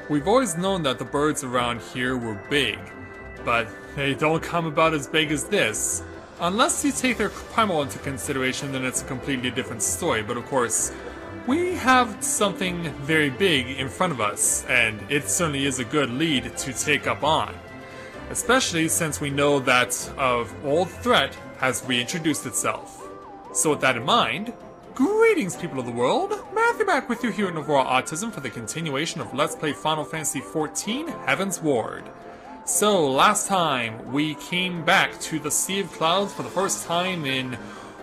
We've always known that the birds around here were big, but they don't come about as big as this. Unless you take their primal into consideration, then it's a completely different story, but of course, we have something very big in front of us, and it certainly is a good lead to take up on. Especially since we know that an old threat has reintroduced itself. So with that in mind, greetings people of the world, Matthew back with you here at Overall Autism for the continuation of Let's Play Final Fantasy XIV Heavensward. So last time we came back to the Sea of Clouds for the first time in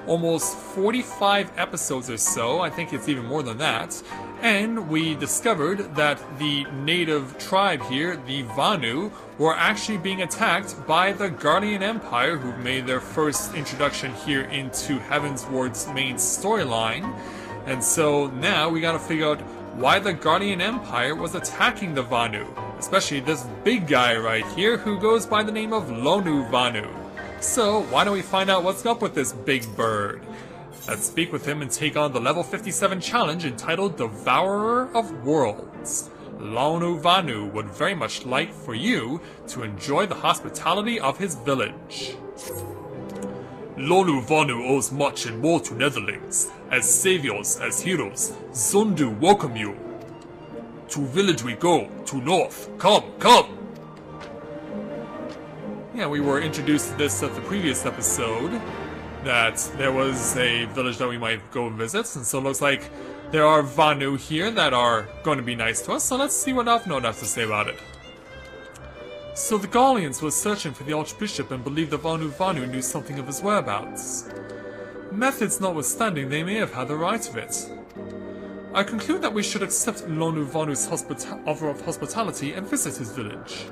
almost 45 episodes or so, I think it's even more than that, and we discovered that the native tribe here, the Vanu, were actually being attacked by the Guardian Empire, who made their first introduction here into Heavensward's main storyline. And so now we gotta figure out why the Guardian Empire was attacking the Vanu, especially this big guy right here who goes by the name of Lonu Vanu. So why don't we find out what's up with this big bird? Let's speak with him and take on the level 57 challenge entitled Devourer of Worlds. Lonu Vanu would very much like for you to enjoy the hospitality of his village. Lonu Vanu owes much and more to Netherlings. As saviors, as heroes, Zundu welcome you. To village we go, to north. Come, come! Yeah, we were introduced to this at the previous episode, that there was a village that we might go and visit, and so it looks like there are Vanu here that are going to be nice to us, so let's see what Alphnode has to say about it. So the Gallians were searching for the Archbishop and believed the Vanu knew something of his whereabouts. Methods notwithstanding, they may have had the right of it. I conclude that we should accept Lonu Vanu's offer of hospitality and visit his village.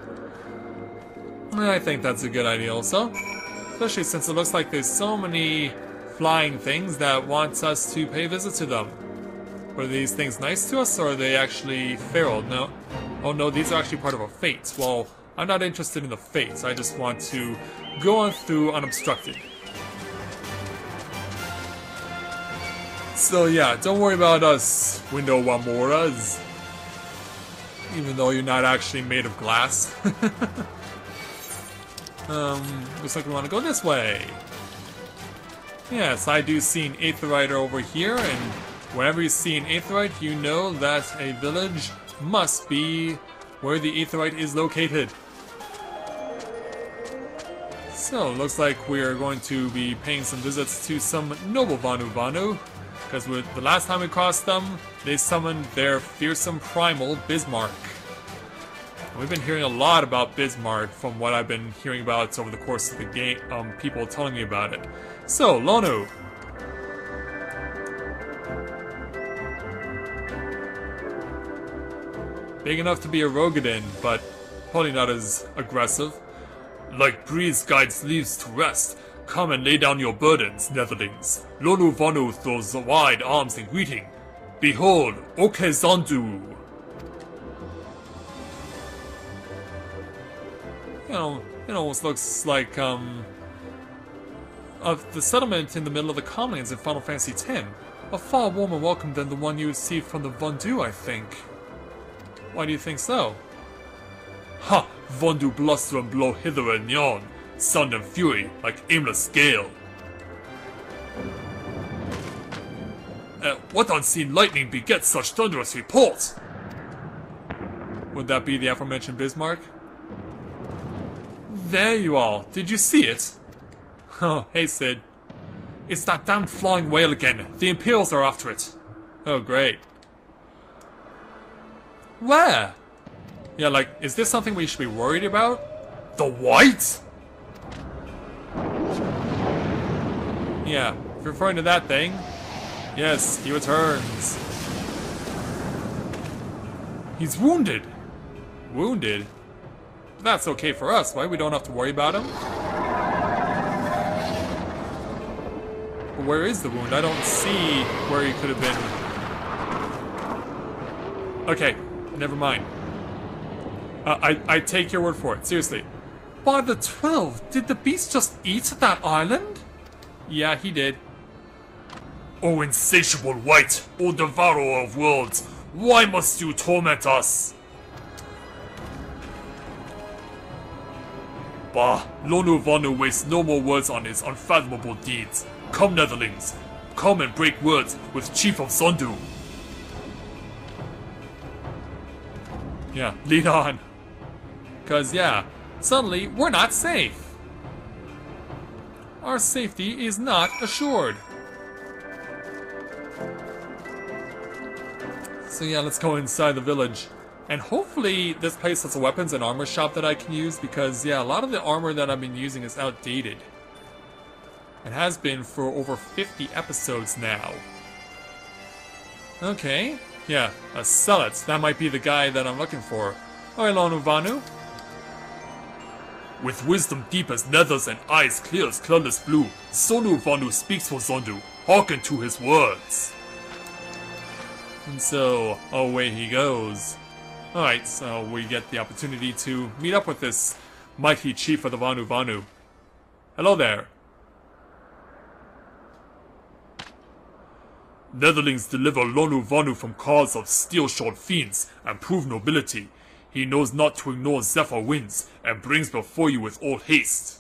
I think that's a good idea also, especially since it looks like there's so many flying things that want us to pay a visit to them. Were these things nice to us, or are they actually feral? No. Oh no, these are actually part of a fate. Well, I'm not interested in the fates, I just want to go on through unobstructed. So yeah, don't worry about us, Window Wamoras. Even though you're not actually made of glass. Looks like we want to go this way. Yes, I do see an Aetheryte over here, and whenever you see an Aetheryte, you know that a village must be where the Aetheryte is located. So, looks like we're going to be paying some visits to some noble Vanu, because the last time we crossed them, they summoned their fearsome primal, Bismarck. We've been hearing a lot about Bismarck from what I've been hearing about over the course of the game, people telling me about it. So, Lonu. Big enough to be a Rogadin, but probably not as aggressive. Like breeze guides leaves to rest, come and lay down your burdens, Netherlings. Lonu Vanu throws wide arms in greeting. Behold, Oke Zundu. It almost looks like, of the settlement in the middle of the Commons in Final Fantasy X. A far warmer welcome than the one you received from the Vundu, I think. Why do you think so? Ha! Vundu bluster and blow hither and yon, sound and fury like aimless gale. What unseen lightning begets such thunderous reports? Would that be the aforementioned Bismarck? There you are. Did you see it? Oh, hey Sid. It's that damned flying whale again. The Imperials are after it. Oh, great. Where? Yeah, like, is this something we should be worried about? The white? Yeah, if you're referring to that thing, yes, he returns. He's wounded. Wounded? That's okay for us, right? We don't have to worry about him. But where is the wound? I don't see where he could have been. Okay, never mind. I take your word for it, seriously. By the 12, did the beast just eat that island? Yeah, he did. O insatiable wight, O devourer of worlds, why must you torment us? Bah, Lonu Vonu wastes no more words on his unfathomable deeds. Come, Netherlings, come and break words with Chief of Zundu. Yeah, lead on. Cause yeah, suddenly we're not safe. Our safety is not assured. So yeah, let's go inside the village. And hopefully this place has a weapons and armor shop that I can use, because yeah, a lot of the armor that I've been using is outdated. It has been for over 50 episodes now. Okay, yeah, sell it. That might be the guy that I'm looking for. Oh, hello, Vanu. With wisdom deep as nethers and eyes clear as colorless blue, Sonu Vanu speaks for Zundu. Hearken to his words. And so, away he goes. Alright, so we get the opportunity to meet up with this mighty chief of the Vanu Vanu. Hello there. Netherlings deliver Lonu Vanu from cause of steel-shod fiends and prove nobility. He knows not to ignore Zephyr winds and brings before you with all haste.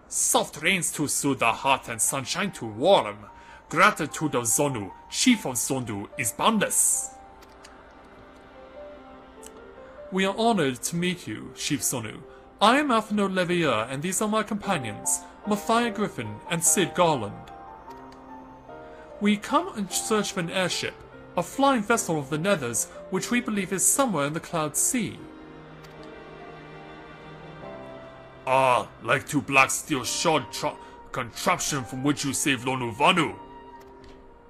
Soft rains to soothe the heart and sunshine to warm. Gratitude of Zonu, chief of Zundu, is boundless. We are honored to meet you, Chief Zonu. I am Alphino Levier, and these are my companions, Mathia Griffin and Sid Garland. We come in search of an airship, a flying vessel of the Nethers, which we believe is somewhere in the Cloud Sea. Ah, like two black steel shod contraption from which you saved Lonu Vanu.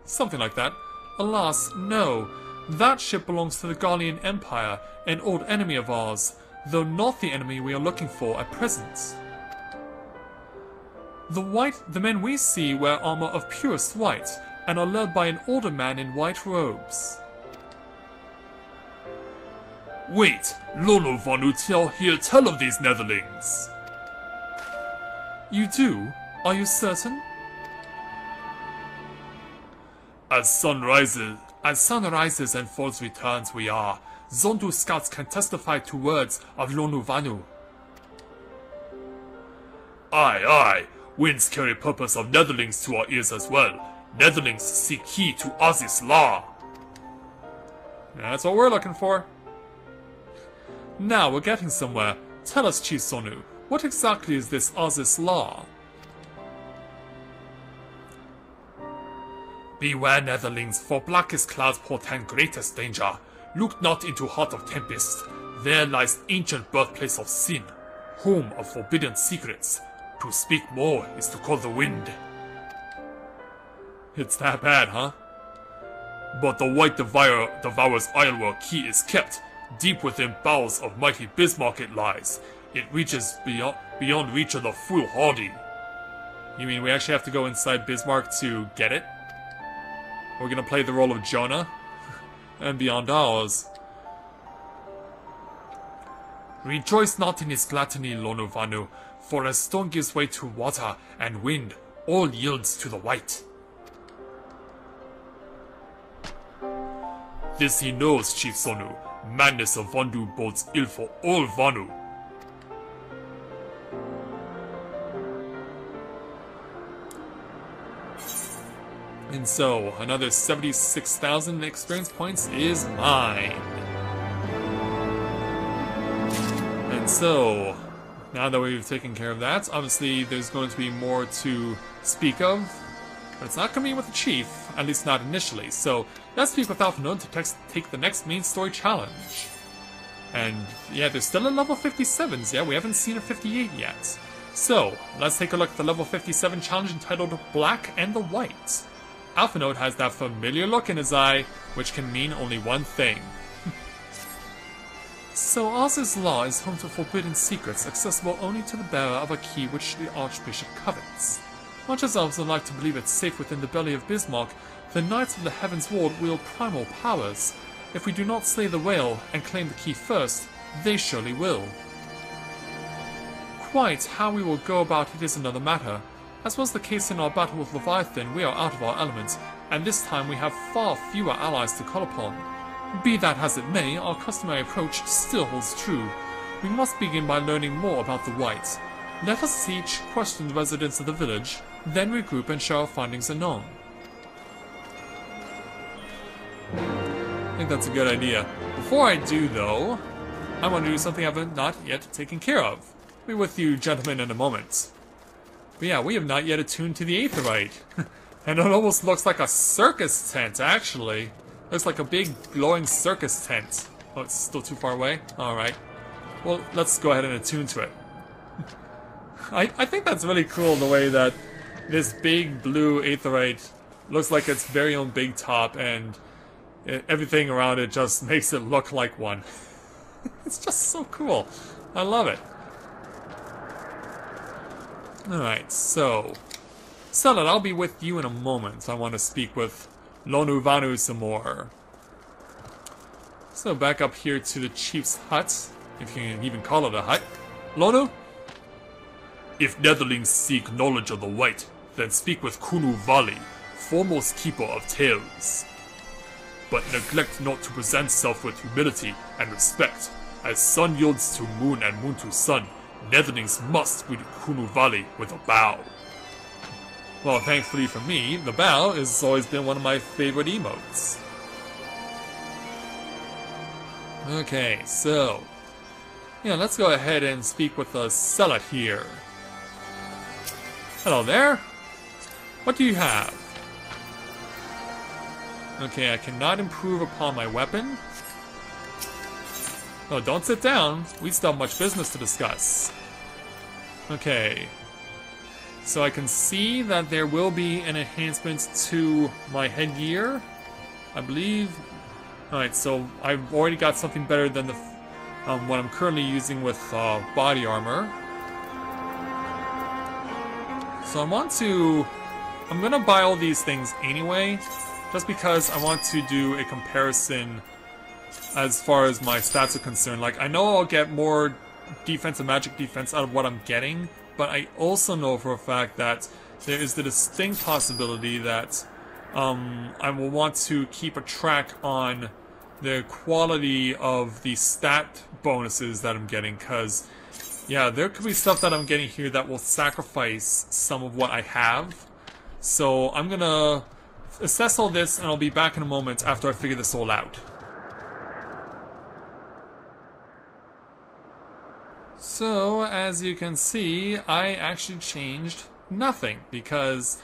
Something like that. Alas, no. That ship belongs to the Garlean Empire, an old enemy of ours, though not the enemy we are looking for at present. The men we see wear armor of purest white, and are led by an older man in white robes. Wait, Lonu Vanu tell of these Netherlings. You do? Are you certain? As sun rises and falls returns we are. Zundu scouts can testify to words of Lonu Vanu. Aye, aye. Winds carry purpose of Netherlings to our ears as well. Netherlings seek key to Oz's law. That's what we're looking for. Now we're getting somewhere. Tell us, Chief Zonu, what exactly is this Oz's law? Beware, Netherlings, for blackest clouds portend greatest danger. Look not into heart of tempest. There lies ancient birthplace of sin, home of forbidden secrets. To speak more is to call the wind. It's that bad, huh? But the white devourer's Isleworld key is kept. Deep within bowels of mighty Bismarck it lies. It reaches beyond reach of the foolhardy. You mean we actually have to go inside Bismarck to get it? We're gonna play the role of Jonah? And beyond ours. Rejoice not in his gluttony, Lonu Vanu, for as stone gives way to water and wind, all yields to the white. This he knows, Chief Zonu. Madness of Vandu bodes ill for all Vanu. And so, another 76,000 experience points is mine. And so, now that we've taken care of that, obviously there's going to be more to speak of. But it's not going to be with the chief, at least not initially. So, let's speak with Alphino to take the next main story challenge. And yeah, there's still a level 57s, yeah, we haven't seen a 58 yet. So, let's take a look at the level 57 challenge entitled Black and the White. Alphino has that familiar look in his eye, which can mean only one thing. So Oz's law is home to forbidden secrets accessible only to the bearer of a key which the Archbishop covets. Much as elves would like to believe it's safe within the belly of Bismarck, the Knights of the Heavensward wield primal powers. If we do not slay the whale and claim the key first, they surely will. Quite how we will go about it is another matter. As was the case in our battle with Leviathan, we are out of our element, and this time we have far fewer allies to call upon. Be that as it may, our customary approach still holds true. We must begin by learning more about the whites. Let us each question the residents of the village, then regroup and share our findings anon. I think that's a good idea. Before I do, though, I want to do something I've not yet taken care of. I'll be with you gentlemen in a moment. But yeah, we have not yet attuned to the Aetherite. And it almost looks like a circus tent, actually. Looks like a big glowing circus tent. Oh, it's still too far away? Alright. Well, let's go ahead and attune to it. I think that's really cool, the way that this big blue Aetherite looks like its very own big top, and everything around it just makes it look like one. It's just so cool. I love it. Alright, so... Sellet, I'll be with you in a moment. I want to speak with Lonu Vanu some more. So back up here to the chief's hut, if you can even call it a hut. Lonu? If Netherlings seek knowledge of the white, then speak with Kunu Vali, foremost keeper of tales. But neglect not to present self with humility and respect. As sun yields to moon and moon to sun, Netherlings must greet Kunu Vali with a bow. Well, thankfully for me, the bow has always been one of my favorite emotes. Okay, so... yeah, let's go ahead and speak with the Sellet here. Hello there. What do you have? Okay, I cannot improve upon my weapon. Oh, don't sit down. We still have much business to discuss. Okay. So I can see that there will be an enhancement to my headgear, I believe. Alright, so I've already got something better than the what I'm currently using with body armor. So I'm gonna buy all these things anyway, just because I want to do a comparison as far as my stats are concerned. Like, I know I'll get more defense and magic defense out of what I'm getting, but I also know for a fact that there is the distinct possibility that I will want to keep a track on the quality of the stat bonuses that I'm getting, because, yeah, there could be stuff that I'm getting here that will sacrifice some of what I have. So I'm gonna assess all this, and I'll be back in a moment after I figure this all out. So, as you can see, I actually changed nothing, because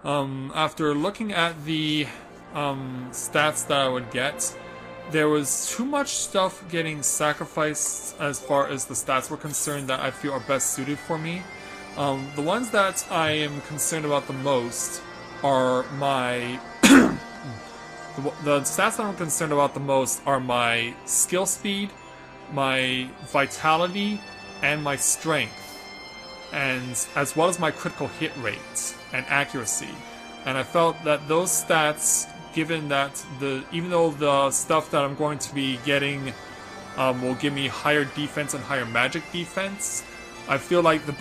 after looking at the stats that I would get, there was too much stuff getting sacrificed as far as the stats were concerned that I feel are best suited for me. The ones that I am concerned about the most are my... the stats that I'm concerned about the most are my skill speed, my vitality, and my strength, and as well as my critical hit rate and accuracy. And I felt that those stats, given that even though the stuff that I'm going to be getting will give me higher defense and higher magic defense, I feel like the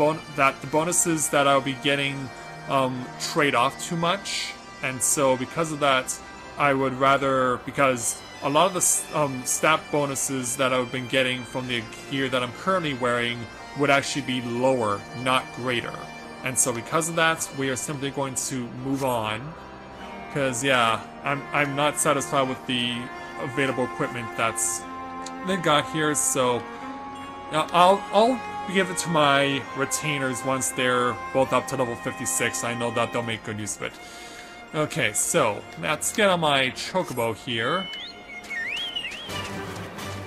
bonuses that I'll be getting trade off too much. And so because of that, I would rather, because a lot of the stat bonuses that I've been getting from the gear that I'm currently wearing would actually be lower, not greater. And so because of that, we are simply going to move on. Because, yeah, I'm not satisfied with the available equipment that's they got here, so I'll give it to my retainers once they're both up to level 56. I know that they'll make good use of it. Okay, so let's get on my chocobo here.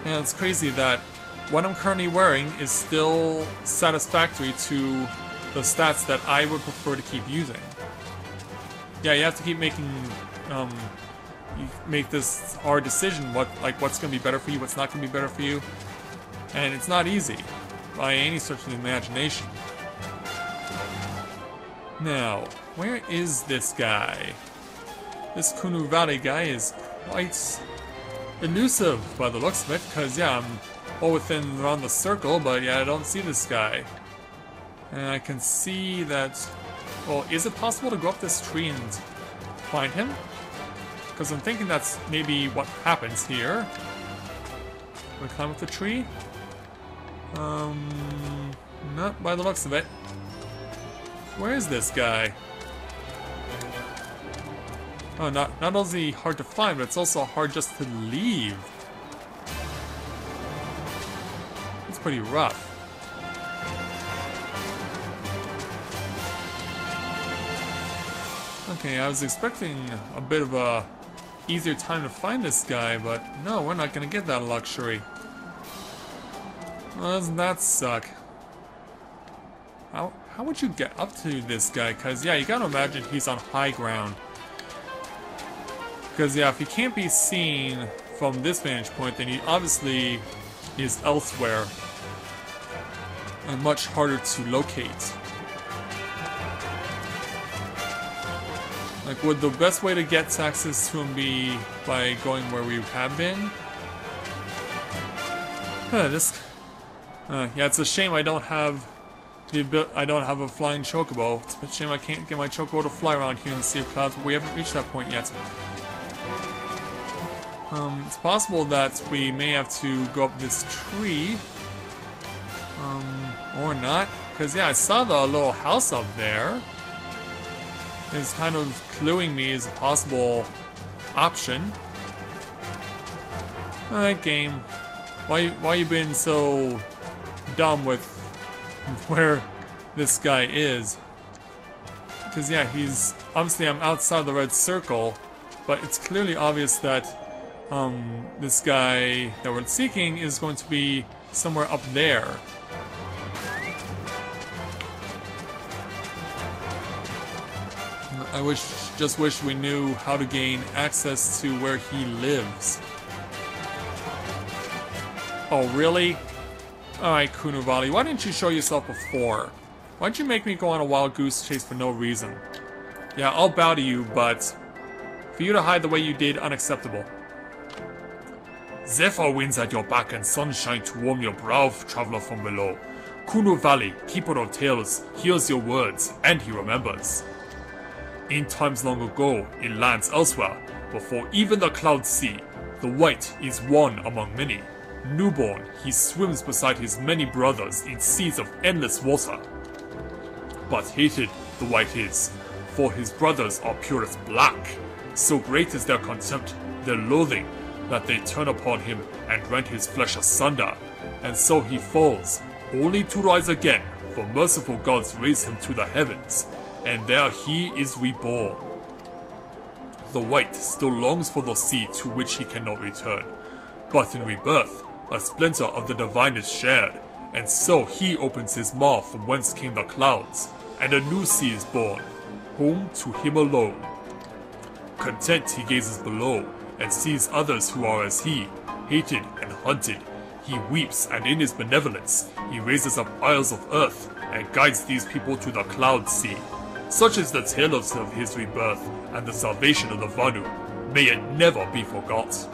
And it's crazy that what I'm currently wearing is still satisfactory to the stats that I would prefer to keep using. Yeah, you have to keep making, you make this hard decision, what's going to be better for you, what's not going to be better for you. And it's not easy, by any stretch of the imagination. Now, where is this guy? This Kunu Valley guy is quite elusive by the looks of it, because, yeah, I'm all around the circle, but yeah, I don't see this guy. And I can see that... well, is it possible to go up this tree and find him? Because I'm thinking that's maybe what happens here. Can we climb up the tree? Not by the looks of it. Where is this guy? Oh, not only is he hard to find, but it's also hard just to leave. It's pretty rough. Okay, I was expecting a bit of a easier time to find this guy, but no, we're not gonna get that luxury. Well, doesn't that suck? How would you get up to this guy? Because, yeah, you gotta imagine he's on high ground. Because, yeah, if he can't be seen from this vantage point, then he obviously is elsewhere. And much harder to locate. Like, would the best way to get access to him be by going where we have been? Yeah, it's a shame I don't have a flying chocobo. It's a shame I can't get my chocobo to fly around here in the Sea of Clouds, but we haven't reached that point yet. It's possible that we may have to go up this tree. Or not. Because, yeah, I saw the little house up there. It's kind of cluing me as a possible option. Alright, game. Why you been so dumb with where this guy is? Because, yeah, he's... Obviously, I'm outside the red circle, but it's clearly obvious that this guy that we're seeking is going to be somewhere up there. I just wish we knew how to gain access to where he lives. Oh, really? Alright, Kunuvali, why didn't you show yourself before? Why'd you make me go on a wild goose chase for no reason? Yeah, I'll bow to you, but for you to hide the way you did, unacceptable. Zephyr winds at your back and sunshine to warm your brow, traveler from below. Kunuvali, keeper of tales, hears your words, and he remembers. In times long ago, in lands elsewhere, before even the clouds see, the white is one among many. Newborn, he swims beside his many brothers in seas of endless water. But hated the white is, for his brothers are purest black. So great is their contempt, their loathing, that they turn upon him and rend his flesh asunder. And so he falls, only to rise again, for merciful gods raise him to the heavens, and there he is reborn. The white still longs for the sea to which he cannot return, but in rebirth, a splinter of the divine is shared, and so he opens his maw from whence came the clouds, and a new sea is born, home to him alone. Content he gazes below, and sees others who are as he, hated and hunted. He weeps, and in his benevolence, he raises up isles of earth, and guides these people to the cloud sea. Such is the tale of his rebirth, and the salvation of the Vanu. May it never be forgot.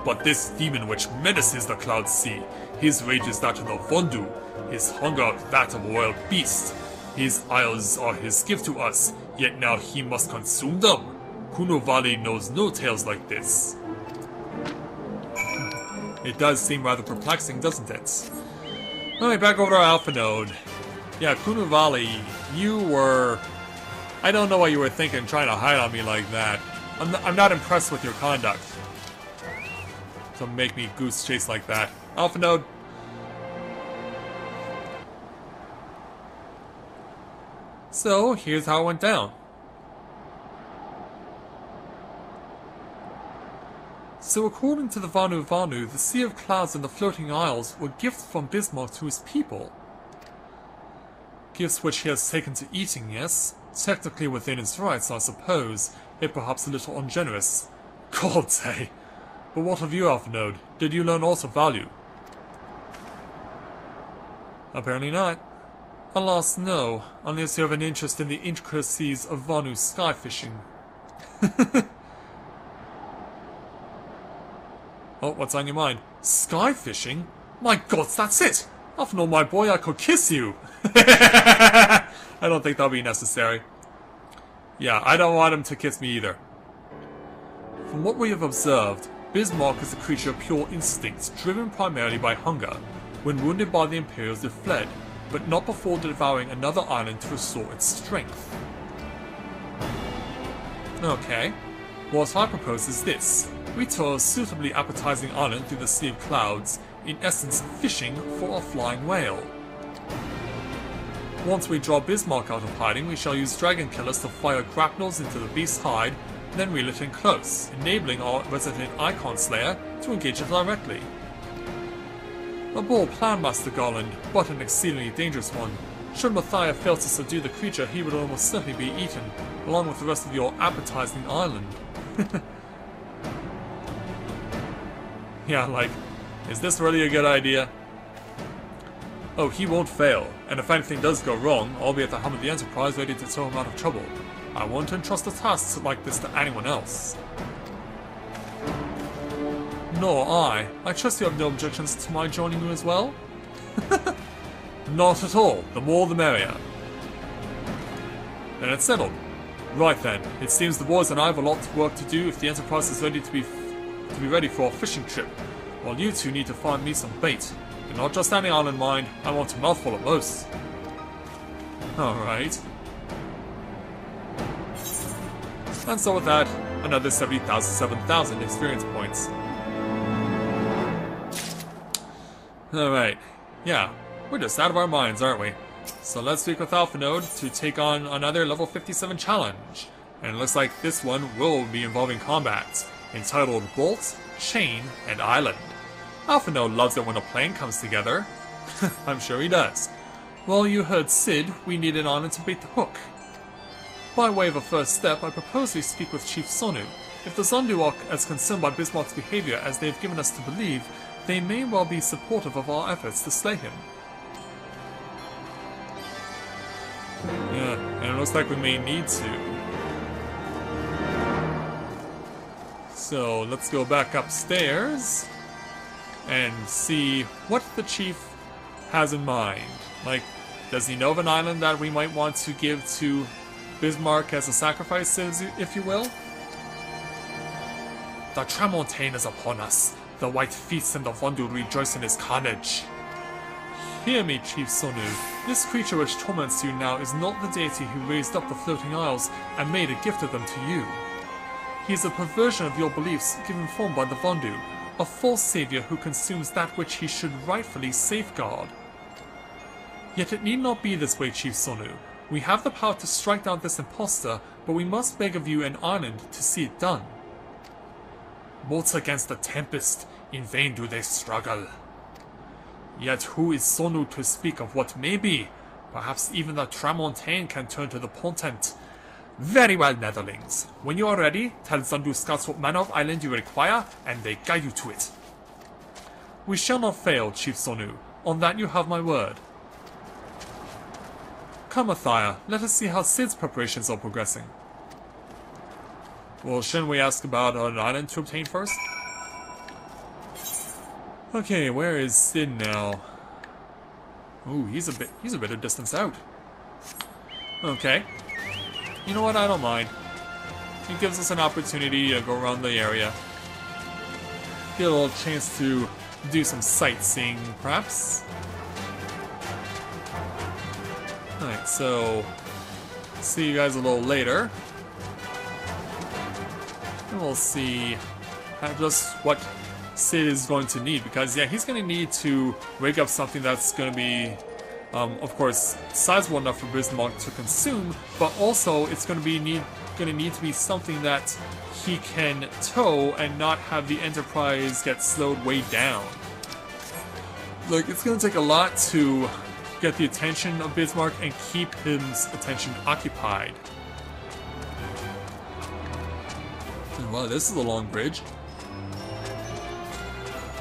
But this demon which menaces the cloud sea, his rage is that of the Zundu, his hunger that of a wild beast. His isles are his gift to us, yet now he must consume them. Kunuvali knows no tales like this. It does seem rather perplexing, doesn't it? Alright, back over to our Alpha Node. Yeah, Kunuvali, you were... I don't know what you were thinking trying to hide on me like that. I'm not impressed with your conduct. To make me goose chase like that. Alpha Node. So, here's how it went down. So according to the Vanu, the Sea of Clouds and the Floating Isles were gifts from Bismarck to his people. Gifts which he has taken to eating, yes? Technically within his rights, I suppose, yet perhaps a little ungenerous. God's sake. But what of you, Alpha Node? Did you learn aught of value? Apparently not. Alas, no, unless you have an interest in the intricacies of Vanu sky fishing. Oh, what's on your mind? Sky fishing? My God, that's it! Alpha Node, my boy, I could kiss you! I don't think that'll be necessary. Yeah, I don't want him to kiss me either. From what we have observed, Bismarck is a creature of pure instinct, driven primarily by hunger. When wounded by the Imperials, they fled, but not before devouring another island to restore its strength. Okay. What I propose is this. We tour a suitably appetizing island through the sea of clouds, in essence fishing for a flying whale. Once we draw Bismarck out of hiding, we shall use dragon killers to fire grapnels into the beast's hide, then reel it in close, enabling our resident Icon Slayer to engage it directly. A bold plan, Master Garland, but an exceedingly dangerous one. Should Matthias fail to subdue the creature, he would almost certainly be eaten, along with the rest of your appetizing island. Yeah, like, is this really a good idea? Oh, he won't fail, and if anything does go wrong, I'll be at the helm of the Enterprise ready to tow him out of trouble. I won't entrust a task like this to anyone else. Nor I. I trust you have no objections to my joining you as well? Not at all. The more the merrier. Then it's settled. Right then, it seems the boys and I have a lot of work to do if the Enterprise is ready to be ready for a fishing trip, while you two need to find me some bait. And not just any island, mind. I want a mouthful at most. Alright. And so with that, another 7,000 experience points. Alright. Yeah, we're just out of our minds, aren't we? So let's speak with Alpha Node to take on another level 57 challenge. And it looks like this one will be involving combat, entitled Bolt, Chain, and Island. Alpha Node loves it when a plan comes together. I'm sure he does. Well, you heard Sid, we need an island to bait the hook. By way of a first step, I propose we speak with Chief Sonu. If the Zundu are as concerned by Bismarck's behavior as they have given us to believe, they may well be supportive of our efforts to slay him. Yeah, and it looks like we may need to. So, let's go back upstairs and see what the Chief has in mind. Like, does he know of an island that we might want to give to Bismarck as a sacrifice, if you will? The Tramontane is upon us. The White Feasts and the Zundu rejoice in his carnage. Hear me, Chief Sonu. This creature which torments you now is not the deity who raised up the floating isles and made a gift of them to you. He is a perversion of your beliefs given form by the Zundu, a false savior who consumes that which he should rightfully safeguard. Yet it need not be this way, Chief Sonu. We have the power to strike down this impostor, but we must beg of you an island to see it done. Motes against the tempest, in vain do they struggle. Yet who is Sonu to speak of what may be? Perhaps even the Tramontane can turn to the portent. Very well, Netherlings. When you are ready, tell Zundu scouts what manner of island you require, and they guide you to it. We shall not fail, Chief Sonu. On that you have my word. Come, Mathia, let us see how Sid's preparations are progressing. Well, shouldn't we ask about an island to obtain first? Okay, where is Sid now? Ooh, he's a bit of distance out. Okay. You know what, I don't mind. It gives us an opportunity to go around the area. Get a little chance to do some sightseeing, perhaps. Alright, so see you guys a little later. And we'll see just what Sid is going to need, because yeah, he's going to need to rig up something that's going to be, of course, sizable enough for Bismarck to consume, but also it's going to need to be something that he can tow and not have the Enterprise get slowed way down. Like, it's going to take a lot to get the attention of Bismarck and keep his attention occupied. And wow, this is a long bridge.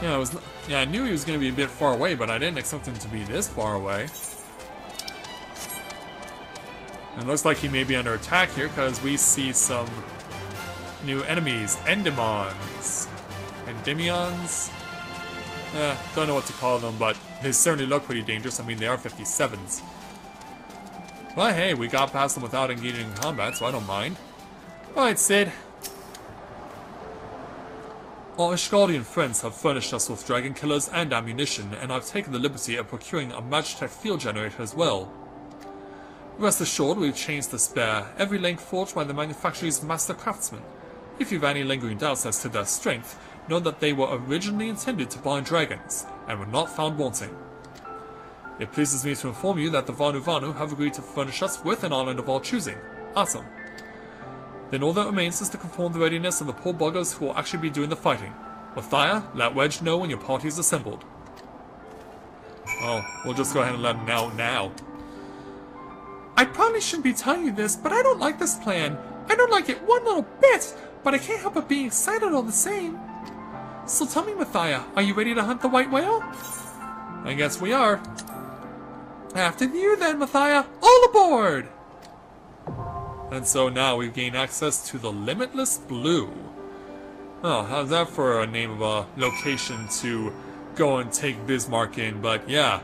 Yeah, I knew he was going to be a bit far away, but I didn't expect him to be this far away. It looks like he may be under attack here, because we see some new enemies. Endymions. Endymions? Don't know what to call them, but they certainly look pretty dangerous. I mean, they are 57s. But hey, we got past them without engaging in combat, so I don't mind. Alright, Sid. Our Ishgardian friends have furnished us with dragon killers and ammunition, and I've taken the liberty of procuring a Magitech field generator as well. Rest assured, we've changed the spare, every link forged by the manufacturer's master craftsmen. If you've any lingering doubts as to their strength, know that they were originally intended to bind dragons, and were not found wanting. It pleases me to inform you that the Vanu have agreed to furnish us with an island of our choosing. Awesome. Then all that remains is to confirm the readiness of the poor buggers who will actually be doing the fighting. Mathia, let Wedge know when your party is assembled. Well, we'll just go ahead and let him know now. I probably shouldn't be telling you this, but I don't like this plan. I don't like it one little bit, but I can't help but being excited all the same. So tell me, Mathia, are you ready to hunt the white whale? I guess we are. After you then, Mathia, all aboard! And so now we've gained access to the Limitless Blue. Oh, how's that for a name of a location to go and take Bismarck in? But yeah,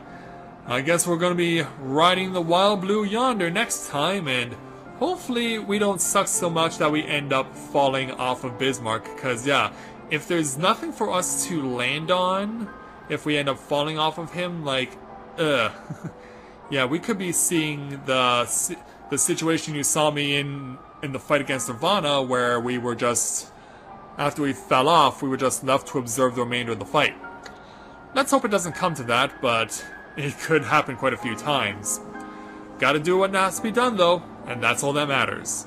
I guess we're going to be riding the Wild Blue yonder next time, and hopefully we don't suck so much that we end up falling off of Bismarck. Because yeah, if there's nothing for us to land on, if we end up falling off of him, like, yeah, we could be seeing the situation you saw me in the fight against Nirvana, where we were just, after we fell off, we were just left to observe the remainder of the fight. Let's hope it doesn't come to that, but it could happen quite a few times. Gotta do what has to be done though, and that's all that matters.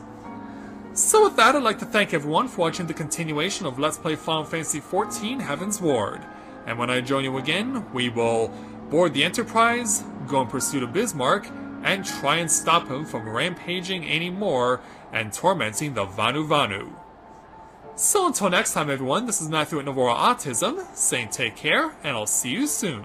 So with that, I'd like to thank everyone for watching the continuation of Let's Play Final Fantasy XIV Heavensward. And when I join you again, we will board the Enterprise, go in pursuit of Bismarck, and try and stop him from rampaging anymore and tormenting the Vanu. So until next time everyone, this is Matthew at Navora Autism, saying take care, and I'll see you soon.